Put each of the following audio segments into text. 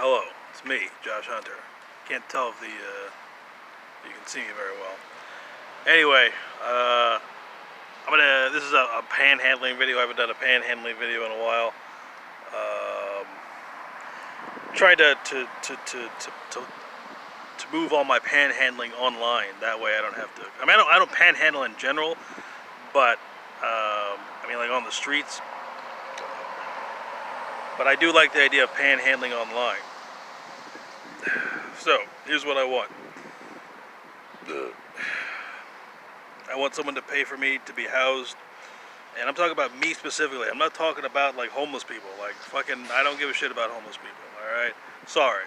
Hello, it's me, Josh Hunter. Can't tell if you can see me very well. Anyway, this is a panhandling video. I haven't done a panhandling video in a while. Trying to move all my panhandling online. That way I don't have to. I don't panhandle in general, but like on the streets. But I do like the idea of panhandling online. So, here's what I want. I want someone to pay for me to be housed. And I'm talking about me specifically. I'm not talking about like homeless people. Like I don't give a shit about homeless people. Alright? Sorry.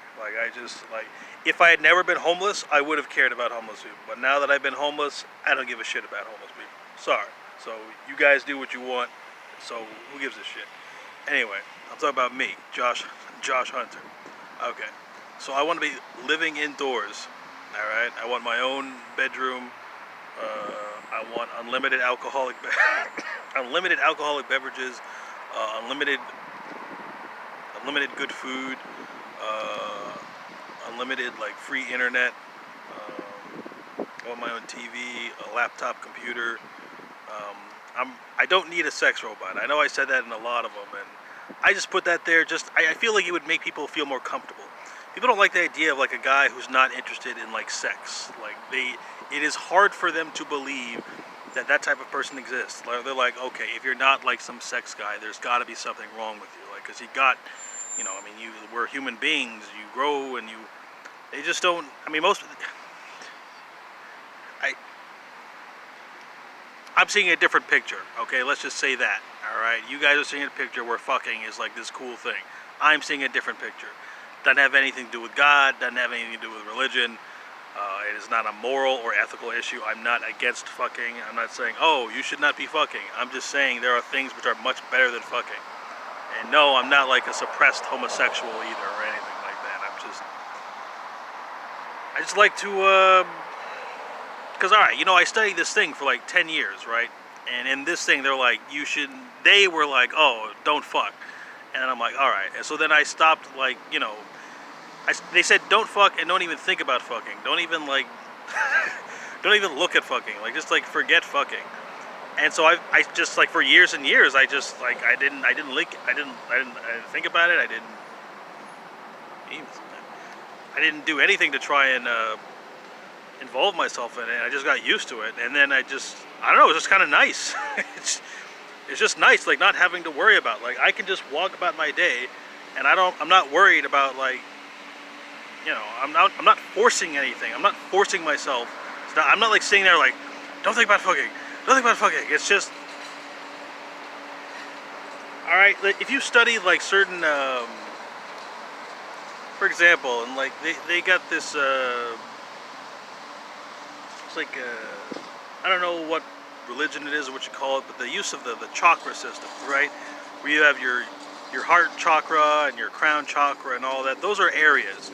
If I had never been homeless, I would have cared about homeless people. But now that I've been homeless, I don't give a shit about homeless people. Sorry. So, you guys do what you want. So, who gives a shit? Anyway, I'm talking about me, Josh Hunter. Okay. So I want to be living indoors, all right? I want my own bedroom. I want unlimited alcoholic beverages, unlimited good food, unlimited free internet. I want my own TV, a laptop, computer. I don't need a sex robot. I know I said that in a lot of them, and I just put that there. I feel like it would make people feel more comfortable. People don't like the idea of a guy who's not interested in sex. It is hard for them to believe that type of person exists. They're like, okay, if you're not some sex guy, there's got to be something wrong with you. Because we're human beings. You grow and they just don't. I'm seeing a different picture. Okay, let's just say that. All right, you guys are seeing a picture where fucking is this cool thing. I'm seeing a different picture. Doesn't have anything to do with God, doesn't have anything to do with religion. It is not a moral or ethical issue. I'm not against fucking. I'm not saying, oh, you should not be fucking. I'm just saying there are things which are much better than fucking. And no, I'm not a suppressed homosexual either or anything like that. I just like to, because alright, I studied this thing for 10 years, right? And in this thing, they're they were oh, don't fuck. And I'm alright. And so then I stopped, they said don't fuck and don't even think about fucking. Don't even don't even look at fucking. Just forget fucking. And so I just for years and years I just I didn't think about it. I didn't do anything to try and involve myself in it. I just got used to it, and then I don't know. It's just kind of nice. It's just nice, not having to worry about. I can just walk about my day, and I'm not worried about I'm not forcing anything. I'm not forcing myself. I'm not sitting there don't think about fucking. Don't think about fucking. It's just, all right. If you study certain, for example, and they got this. It's I don't know what religion it is or what you call it, but the use of the chakra system, right? Where you have your heart chakra and your crown chakra and all that. Those are areas.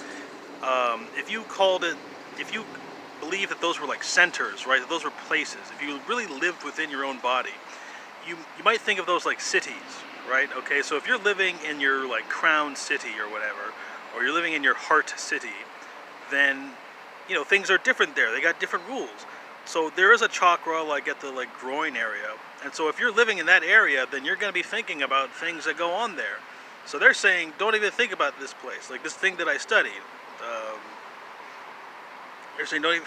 If you believe that those were centers, right? That those were places. If you really lived within your own body, you might think of those cities, right? Okay, so if you're living in your crown city or whatever, or you're living in your heart city, then things are different there. They got different rules. So there is a chakra at the groin area, and so if you're living in that area, then you're going to be thinking about things that go on there. So they're saying don't even think about this place, this thing that I studied. They're saying don't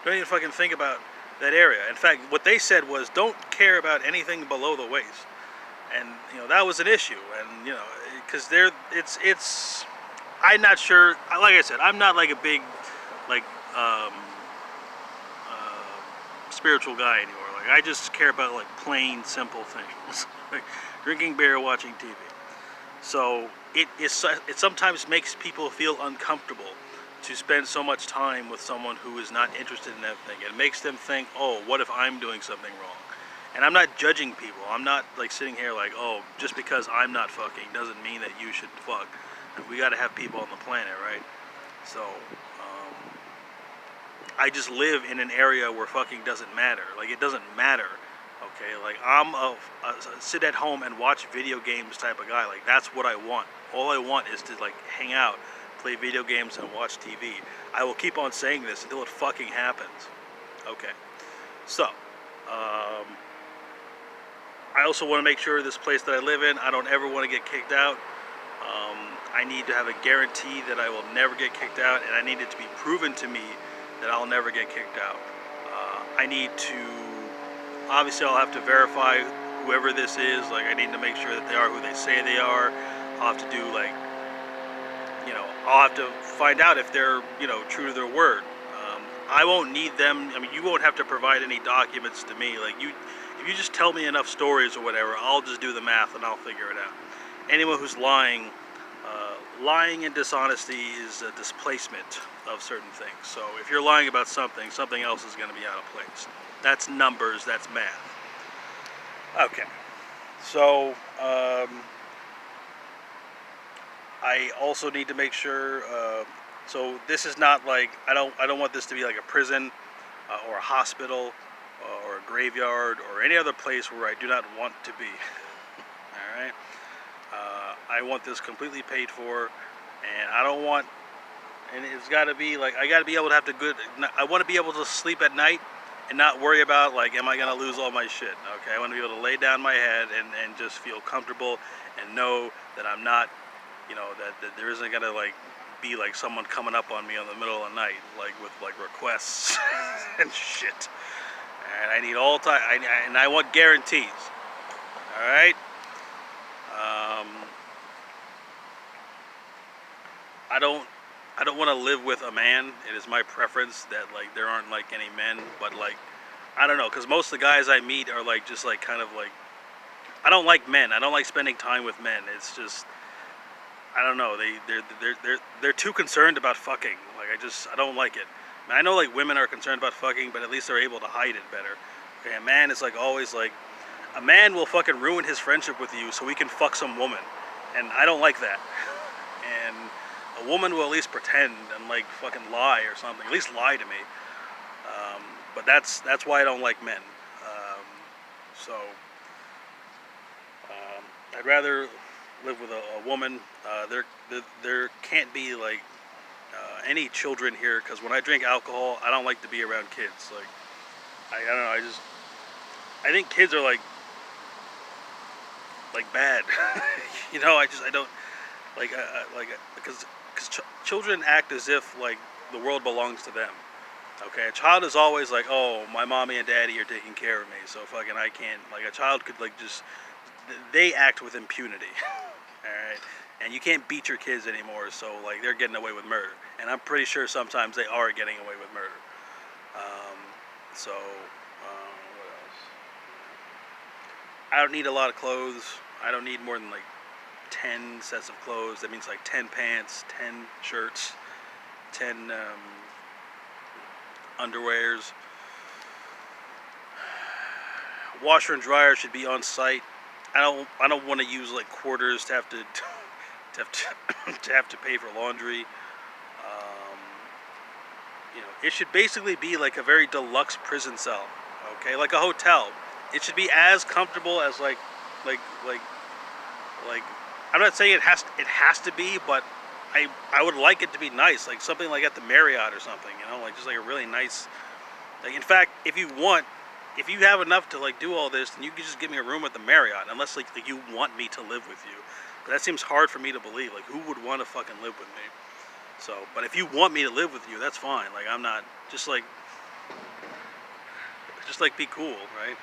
even fucking think about that area. In fact, what they said was don't care about anything below the waist, and that was an issue. And because it's I'm not sure. Like I said, I'm not a big spiritual guy anymore. I just care about plain simple things, drinking beer, watching TV. So it sometimes makes people feel uncomfortable to spend so much time with someone who is not interested in that thing. It makes them think, oh, what if I'm doing something wrong? And I'm not judging people. I'm not sitting here oh, just because I'm not fucking doesn't mean that you should fuck. We got to have people on the planet, right? So I just live in an area where fucking doesn't matter. It doesn't matter. Okay, I'm a sit at home and watch video games type of guy. That's what I want. All I want is to hang out play video games, and watch TV. I will keep on saying this until it fucking happens. Okay. So, I also want to make sure this place that I live in, I don't ever want to get kicked out. I need to have a guarantee that I will never get kicked out, and I need it to be proven to me that I'll never get kicked out. I need to, obviously I'll have to verify whoever this is. Like, I need to make sure that they are who they say they are. I'll have to do, like, you know, I'll have to find out if they're, you know, true to their word. I won't need them. I mean, you won't have to provide any documents to me. Like, if you just tell me enough stories or whatever, I'll just do the math and I'll figure it out. Anyone who's lying and dishonesty is a displacement of certain things. So if you're lying about something, something else is going to be out of place. That's numbers, that's math. Okay, so I also need to make sure, so this is not like, I don't want this to be like a prison or a hospital or a graveyard or any other place where I do not want to be. All right. I want this completely paid for, and I don't want, and it's got to be like, I got to be able to have I want to be able to sleep at night and not worry about, like, am I going to lose all my shit? Okay, I want to be able to lay down my head and just feel comfortable and know that I'm not, you know, that there isn't going to, like, be like someone coming up on me in the middle of the night, like with like requests and shit. And I need all time, and I want guarantees. All right. I don't want to live with a man. It is my preference that, like, there aren't like any men, but, like, I don't know, because most of the guys I meet are like just like kind of like, I don't like men. I don't like spending time with men. It's just, I don't know. They're too concerned about fucking. Like, I don't like it. I mean, I know, like, women are concerned about fucking, but at least they're able to hide it better. Okay, a man is like always like, a man will fucking ruin his friendship with you so he can fuck some woman, and I don't like that. And a woman will at least pretend and, like, fucking lie or something. At least lie to me. But that's why I don't like men. I'd rather live with a woman. There can't be, like, any children here, because when I drink alcohol, I don't like to be around kids. Like, I don't know. I think kids are like bad. You know, I don't like because children act as if, like, the world belongs to them. Okay, a child is always like, oh, my mommy and daddy are taking care of me, so fucking I can't. Like, a child could, like, just, they act with impunity. All right, and you can't beat your kids anymore, so, like, they're getting away with murder, and I'm pretty sure sometimes they are getting away with murder. What else? I don't need a lot of clothes. I don't need more than, like, 10 sets of clothes. That means, like, 10 pants, 10 shirts, 10 underwears. Washer and dryer should be on site. I don't want to use, like, quarters to have to to pay for laundry. You know, it should basically be like a very deluxe prison cell. Okay, like a hotel. It should be as comfortable as like I'm not saying it has to be, but I would like it to be nice, like something like at the Marriott or something, you know, like just like a really nice, like, in fact, if you have enough to, like, do all this, then you can just give me a room at the Marriott, unless like you want me to live with you. But that seems hard for me to believe. Like, who would want to fucking live with me? So, but if you want me to live with you, that's fine. Like, I'm not just like be cool, right?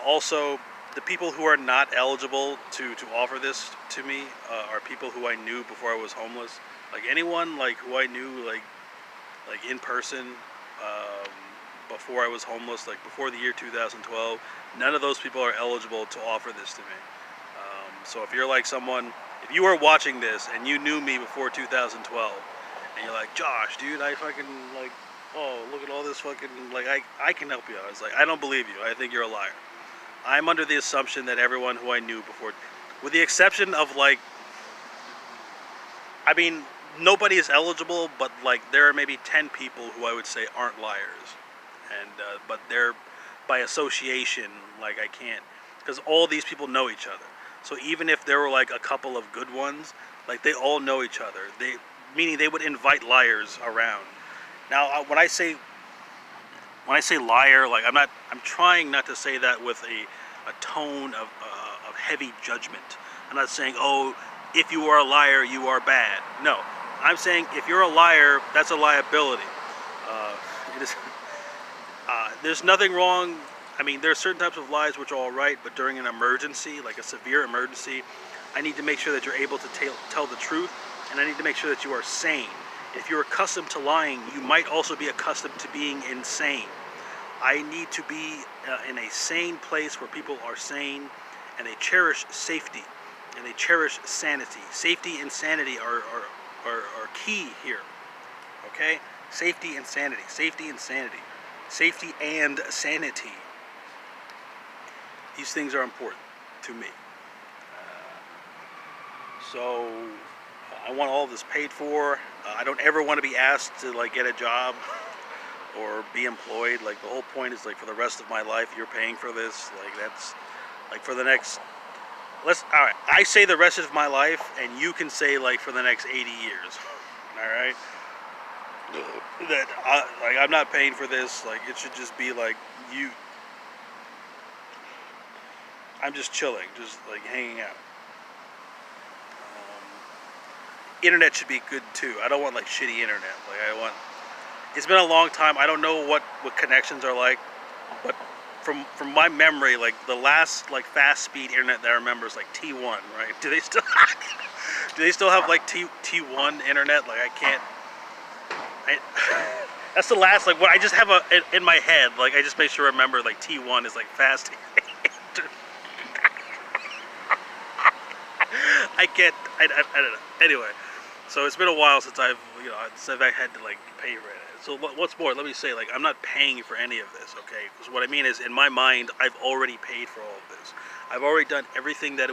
Also, the people who are not eligible to offer this to me are people who I knew before I was homeless. Like, anyone, like, who I knew, like in person, before I was homeless, like before the year 2012, none of those people are eligible to offer this to me. So if you're like someone, if you are watching this and you knew me before 2012, and you're like, Josh, dude, I fucking, like, oh, look at all this fucking, like, I can help you out. It's like, I don't believe you. I think you're a liar. I'm under the assumption that everyone who I knew before, with the exception of, like, I mean, nobody is eligible, but, like, there are maybe 10 people who I would say aren't liars. And, but they're, by association, like, I can't, because all these people know each other. So even if there were like a couple of good ones, like they all know each other. Meaning they would invite liars around. Now, when I say liar, like I'm trying not to say that with a tone of heavy judgment. I'm not saying, oh, if you are a liar, you are bad. No, I'm saying if you're a liar, that's a liability. It is. There's nothing wrong. I mean, there are certain types of lies which are all right, but during an emergency, like a severe emergency, I need to make sure that you're able to tell the truth, and I need to make sure that you are sane. If you're accustomed to lying, you might also be accustomed to being insane. I need to be in a sane place where people are sane and they cherish safety and they cherish sanity. Safety and sanity are key here. Okay? Safety and sanity. Safety and sanity. Safety and sanity. These things are important to me. So I want all this paid for. I don't ever want to be asked to like get a job or be employed. Like the whole point is like for the rest of my life you're paying for this. Like that's like for the next alright, I say the rest of my life and you can say like for the next 80 years. Alright? That like I'm not paying for this. Like it should just be like I'm just chilling, just like hanging out. Internet should be good too. I don't want like shitty internet. Like it's been a long time. I don't know what connections are like, but from my memory, like the last like fast speed internet that I remember is like T1, right? Do they still have like T1 internet? Like I can't. That's the last like what I just have in my head. Like I just make sure I remember like T1 is like fast. I don't know. Anyway, so it's been a while since I've had to like pay for it. So what's more, let me say, like I'm not paying for any of this, okay? Because what I mean is, in my mind, I've already paid for all of this. I've already done everything that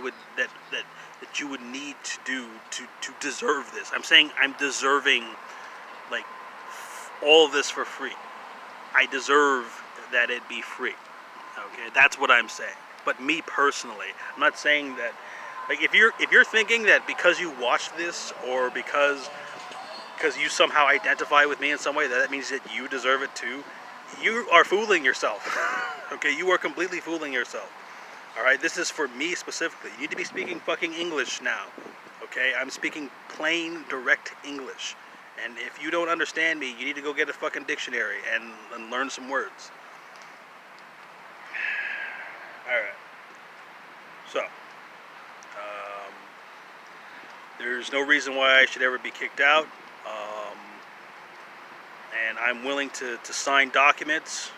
you would need to do to deserve this. I'm saying I'm deserving like all of this for free. I deserve that it be free. Okay, that's what I'm saying. But me personally, I'm not saying that. Like if you're thinking that because you watched this or because you somehow identify with me in some way that means that you deserve it too, you are fooling yourself. Okay, you are completely fooling yourself. All right, this is for me specifically. You need to be speaking fucking English now. Okay, I'm speaking plain, direct English. And if you don't understand me, you need to go get a fucking dictionary and learn some words. All right. So. There's no reason why I should ever be kicked out, and I'm willing to sign documents.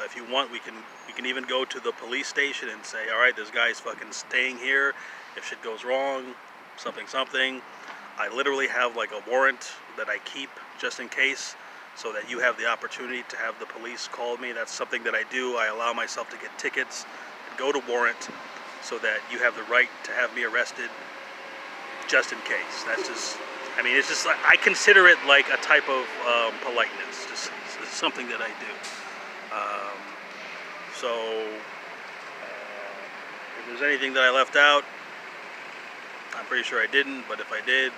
If you want, we can even go to the police station and say, all right, this guy's fucking staying here. If shit goes wrong, something. I literally have like a warrant that I keep just in case, so that you have the opportunity to have the police call me. That's something that I do. I allow myself to get tickets and go to warrant, so that you have the right to have me arrested. Just in case. That's just, I mean, it's just like, I consider it like a type of politeness. Just it's something that I do. So, if there's anything that I left out, I'm pretty sure I didn't, but if I did,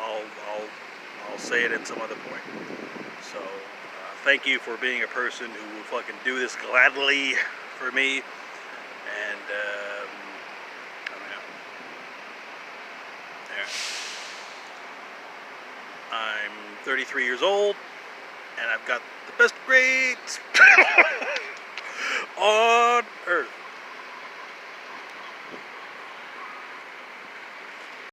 I'll say it at some other point. So, thank you for being a person who will fucking do this gladly for me. And, I'm 33 years old, and I've got the best grades on